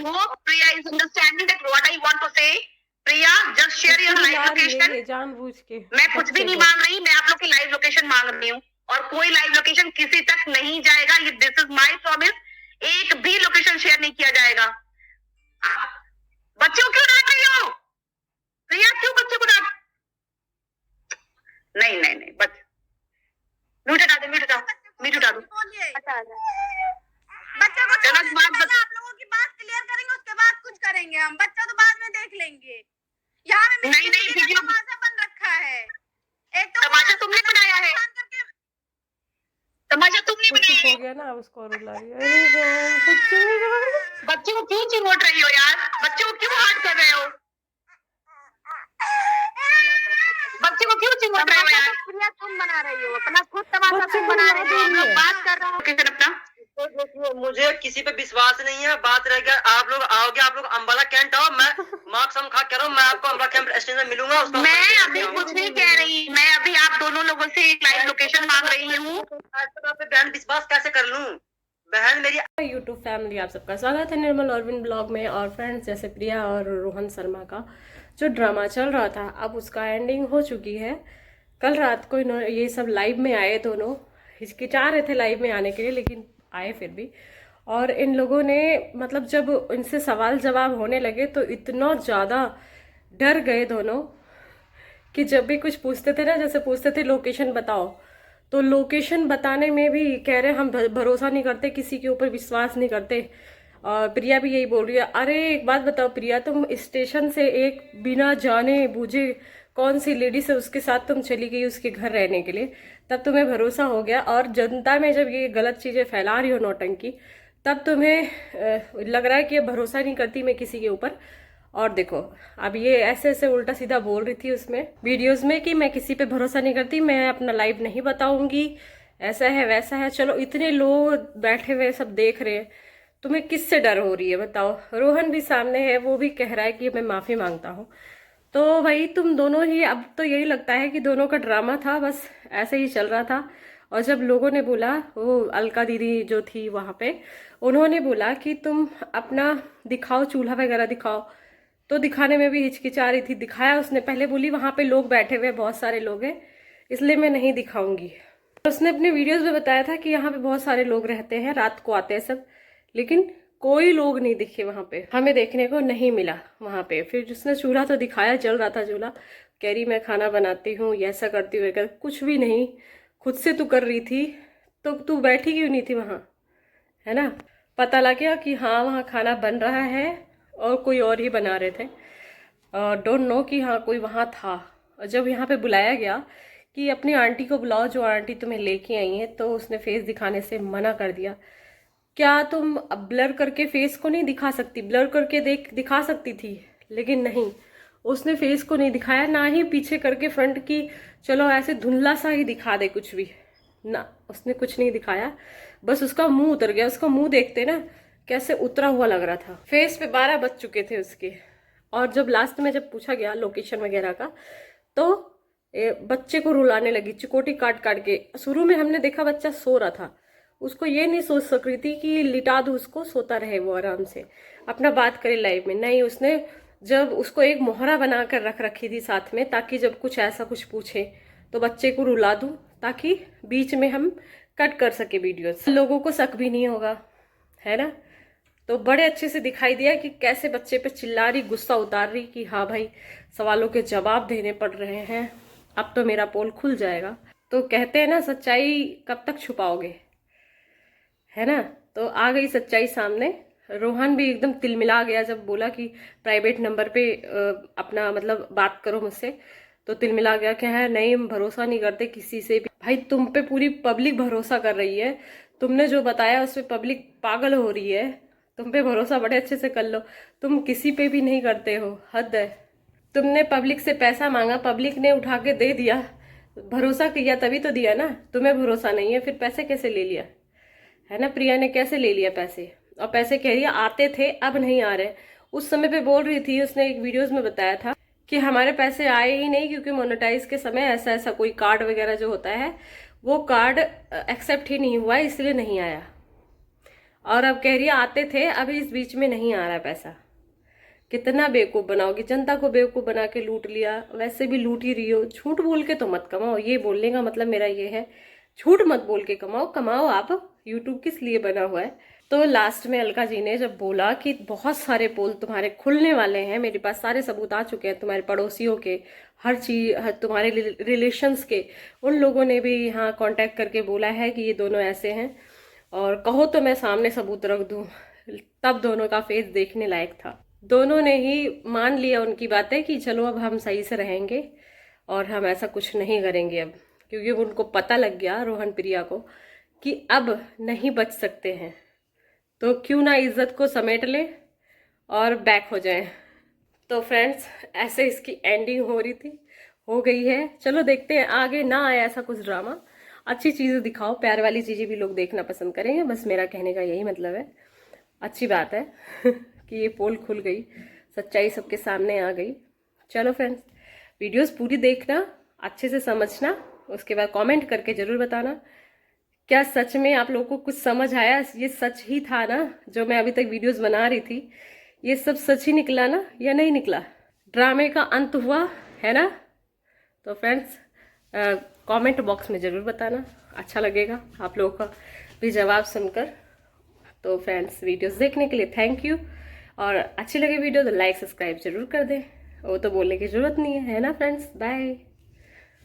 hope Priya is understanding that what I want to say. Priya, just share your live location. जानबूझ के मैं कुछ भी नहीं मांग रही, मैं आप लोग की लाइव लोकेशन मांग रही हूँ और कोई लाइव लोकेशन किसी तक नहीं जाएगा। ये दिस इज माय प्रॉमिस। एक भी लोकेशन शेयर नहीं किया जाएगा। बच्चे को क्यों डांट रही हो प्रिया? क्यों बच्चे को डांट? नहीं नहीं नहीं, बस म्यूट हटा दे, म्यूट हटा, म्यूट हटा दो। बच्चा को छोड़ दीजिए, पहले आप लोगों की बात क्लियर करेंगे, उसके बाद कुछ करेंगे हम। बच्चा तो बाद में देख लेंगे। यहाँ में नहीं नहीं, वीडियो तमाशा बन रखा है। एक तो तमाशा तुमने बनाया है, तमाशा तुमने बनाया है। हो गया ना, उसको रुला रही है। अरे बहन, सच्ची में बच्चे को क्यों चिमोट रही हो यार? बच्चे को क्यों हर्ट कर रहे हो? बच्चे को क्यों चिमोट रहे हो यार? प्रिया तुम बना रही हो, अपना खुद तमाशा तुम बना रही हो। हम लोग बात कर रहे हो किसी अपना। मुझे किसी पे विश्वास नहीं है। बात रह गया, आप लोग आओगे, आप लोग अम्बाला कैंट आओ, मैं मार्क्स हम खा कर रहा हूँ, मैं आपको अम्बाला कैंट स्टेशन में मिलूंगा। मैं अभी कुछ नहीं कह रही, मैं अभी आप दोनों लोगों से एक लाइव लोकेशन मांग रही हूँ। बहन विश्वास कैसे कर लूँ? बहन मेरी यूट्यूब फैमिली, आप सबका स्वागत है निर्मल ऑरविंद ब्लॉग में। और फ्रेंड्स, जैसे प्रिया और रोहन शर्मा का जो ड्रामा चल रहा था, अब उसका एंडिंग हो चुकी है। कल रात को ये सब लाइव में आए, दोनों हिचकिचा रहे थे लाइव में आने के लिए, लेकिन आए फिर भी। और इन लोगों ने मतलब जब इनसे सवाल जवाब होने लगे तो इतना ज़्यादा डर गए दोनों कि जब भी कुछ पूछते थे ना, जैसे पूछते थे लोकेशन बताओ, तो लोकेशन बताने में भी कह रहे हम भरोसा नहीं करते, किसी के ऊपर विश्वास नहीं करते। और प्रिया भी यही बोल रही है। अरे एक बात बताओ प्रिया, तुम स्टेशन से एक बिना जाने बूझे कौन सी लेडीज है उसके साथ तुम चली गई उसके घर रहने के लिए, तब तुम्हें भरोसा हो गया। और जनता में जब ये गलत चीज़ें फैला रही हो नौटंकी, तब तुम्हें लग रहा है कि ये भरोसा नहीं करती मैं किसी के ऊपर। और देखो, अब ये ऐसे ऐसे उल्टा सीधा बोल रही थी उसमें वीडियोस में कि मैं किसी पे भरोसा नहीं करती, मैं अपना लाइव नहीं बताऊंगी, ऐसा है वैसा है। चलो, इतने लोग बैठे हुए सब देख रहे हैं, तुम्हें किससे डर हो रही है बताओ? रोहन भी सामने है, वो भी कह रहा है कि मैं माफ़ी मांगता हूँ। तो भाई तुम दोनों ही, अब तो यही लगता है कि दोनों का ड्रामा था, बस ऐसे ही चल रहा था। और जब लोगों ने बोला, वो अलका दीदी जो थी वहाँ पे, उन्होंने बोला कि तुम अपना दिखाओ, चूल्हा वगैरह दिखाओ, तो दिखाने में भी हिचकिचा रही थी। दिखाया उसने, पहले बोली वहाँ पे लोग बैठे हुए, बहुत सारे लोग हैं, इसलिए मैं नहीं दिखाऊंगी। उसने अपने वीडियोस में बताया था कि यहाँ पे बहुत सारे लोग रहते हैं, रात को आते हैं सब, लेकिन कोई लोग नहीं दिखे वहाँ पे, हमें देखने को नहीं मिला वहाँ पे। फिर जिसने चूल्हा तो दिखाया, जल रहा था चूल्हा, कह रही मैं खाना बनाती हूँ, ऐसा करती हूँ, कुछ भी नहीं, खुद से तू कर रही थी, तो तू बैठी क्यों नहीं थी वहाँ, है ना? पता लग गया कि हाँ वहाँ खाना बन रहा है और कोई और ही बना रहे थे, डोंट नो कि हाँ कोई वहाँ था। और जब यहाँ पे बुलाया गया कि अपनी आंटी को बुलाओ, जो आंटी तुम्हें लेके आई है, तो उसने फेस दिखाने से मना कर दिया। क्या तुम ब्लर करके फेस को नहीं दिखा सकती? ब्लर करके दिखा सकती थी, लेकिन नहीं, उसने फेस को नहीं दिखाया, ना ही पीछे करके फ्रंट की चलो ऐसे धुंधला सा ही दिखा दे कुछ भी ना, उसने कुछ नहीं दिखाया। बस उसका मुंह उतर गया, उसका मुंह देखते ना कैसे उतरा हुआ लग रहा था। फेस पे 12 बज चुके थे उसके। और जब लास्ट में जब पूछा गया लोकेशन वगैरह का, तो बच्चे को रुलाने लगी, चिकोटी काट काट के। शुरू में हमने देखा बच्चा सो रहा था, उसको ये नहीं सोच सक रही थी कि लिटा दूँ उसको, सोता रहे वो आराम से, अपना बात करे लाइव में। नहीं, उसने जब उसको एक मोहरा बना कर रख रखी थी साथ में, ताकि जब कुछ ऐसा कुछ पूछे तो बच्चे को रुला दूँ, ताकि बीच में हम कट कर सके वीडियोस, लोगों को शक भी नहीं होगा, है ना? तो बड़े अच्छे से दिखाई दिया कि कैसे बच्चे पे चिल्ला रही, गुस्सा उतार रही कि हाँ भाई सवालों के जवाब देने पड़ रहे हैं, अब तो मेरा पोल खुल जाएगा। तो कहते हैं ना, सच्चाई कब तक छुपाओगे, है ना? तो आ गई सच्चाई सामने। रोहन भी एकदम तिलमिला गया जब बोला कि प्राइवेट नंबर पे अपना मतलब बात करो मुझसे, तो तिलमिला गया कि है नहीं, हम भरोसा नहीं करते किसी से भी। भाई तुम पे पूरी पब्लिक भरोसा कर रही है, तुमने जो बताया उस पर पब्लिक पागल हो रही है, तुम पे भरोसा बड़े अच्छे से कर लो, तुम किसी पे भी नहीं करते हो, हद है। तुमने पब्लिक से पैसा मांगा, पब्लिक ने उठा के दे दिया, भरोसा किया तभी तो दिया ना। तुम्हें भरोसा नहीं है, फिर पैसे कैसे ले लिया, है ना? प्रिया ने कैसे ले लिया पैसे? और पैसे कह रही है आते थे, अब नहीं आ रहे। उस समय पे बोल रही थी, उसने एक वीडियोस में बताया था कि हमारे पैसे आए ही नहीं, क्योंकि मोनेटाइज के समय ऐसा ऐसा कोई कार्ड वगैरह जो होता है, वो कार्ड एक्सेप्ट ही नहीं हुआ, इसलिए नहीं आया। और अब कह रही है आते थे, अभी इस बीच में नहीं आ रहा पैसा। कितना बेवकूफ़ बनाओगी, जनता को बेवकूफ़ बना के लूट लिया, वैसे भी लूट ही रही हो। झूठ बोल के तो मत कमाओ, ये बोलने का मतलब मेरा ये है, झूठ मत बोल के कमाओ, कमाओ आप, यूट्यूब किस लिए बना हुआ है। तो लास्ट में अलका जी ने जब बोला कि बहुत सारे पोल तुम्हारे खुलने वाले हैं, मेरे पास सारे सबूत आ चुके हैं तुम्हारे पड़ोसियों के, हर चीज तुम्हारे रिलेशंस के, उन लोगों ने भी यहाँ कांटेक्ट करके बोला है कि ये दोनों ऐसे हैं, और कहो तो मैं सामने सबूत रख दूं, तब दोनों का फेस देखने लायक था। दोनों ने ही मान लिया उनकी बातें कि चलो अब हम सही से रहेंगे और हम ऐसा कुछ नहीं करेंगे अब, क्योंकि उनको पता लग गया रोहन प्रिया को कि अब नहीं बच सकते हैं, तो क्यों ना इज्जत को समेट ले और बैक हो जाए। तो फ्रेंड्स ऐसे इसकी एंडिंग हो रही थी, हो गई है। चलो देखते हैं आगे ना आए ऐसा कुछ ड्रामा, अच्छी चीज़ें दिखाओ, प्यार वाली चीज़ें भी लोग देखना पसंद करेंगे, बस मेरा कहने का यही मतलब है। अच्छी बात है कि ये पोल खुल गई, सच्चाई सबके सामने आ गई। चलो फ्रेंड्स वीडियोस पूरी देखना, अच्छे से समझना, उसके बाद कमेंट करके ज़रूर बताना क्या सच में आप लोगों को कुछ समझ आया, ये सच ही था ना जो मैं अभी तक वीडियोस बना रही थी, ये सब सच ही निकला ना या नहीं निकला, ड्रामे का अंत हुआ है ना। तो फ्रेंड्स कमेंट बॉक्स में ज़रूर बताना, अच्छा लगेगा आप लोगों का भी जवाब सुनकर। तो फ्रेंड्स वीडियोस देखने के लिए थैंक यू, और अच्छी लगे वीडियो तो लाइक सब्सक्राइब जरूर कर दें, वो तो बोलने की ज़रूरत नहीं है ना फ्रेंड्स। बाय।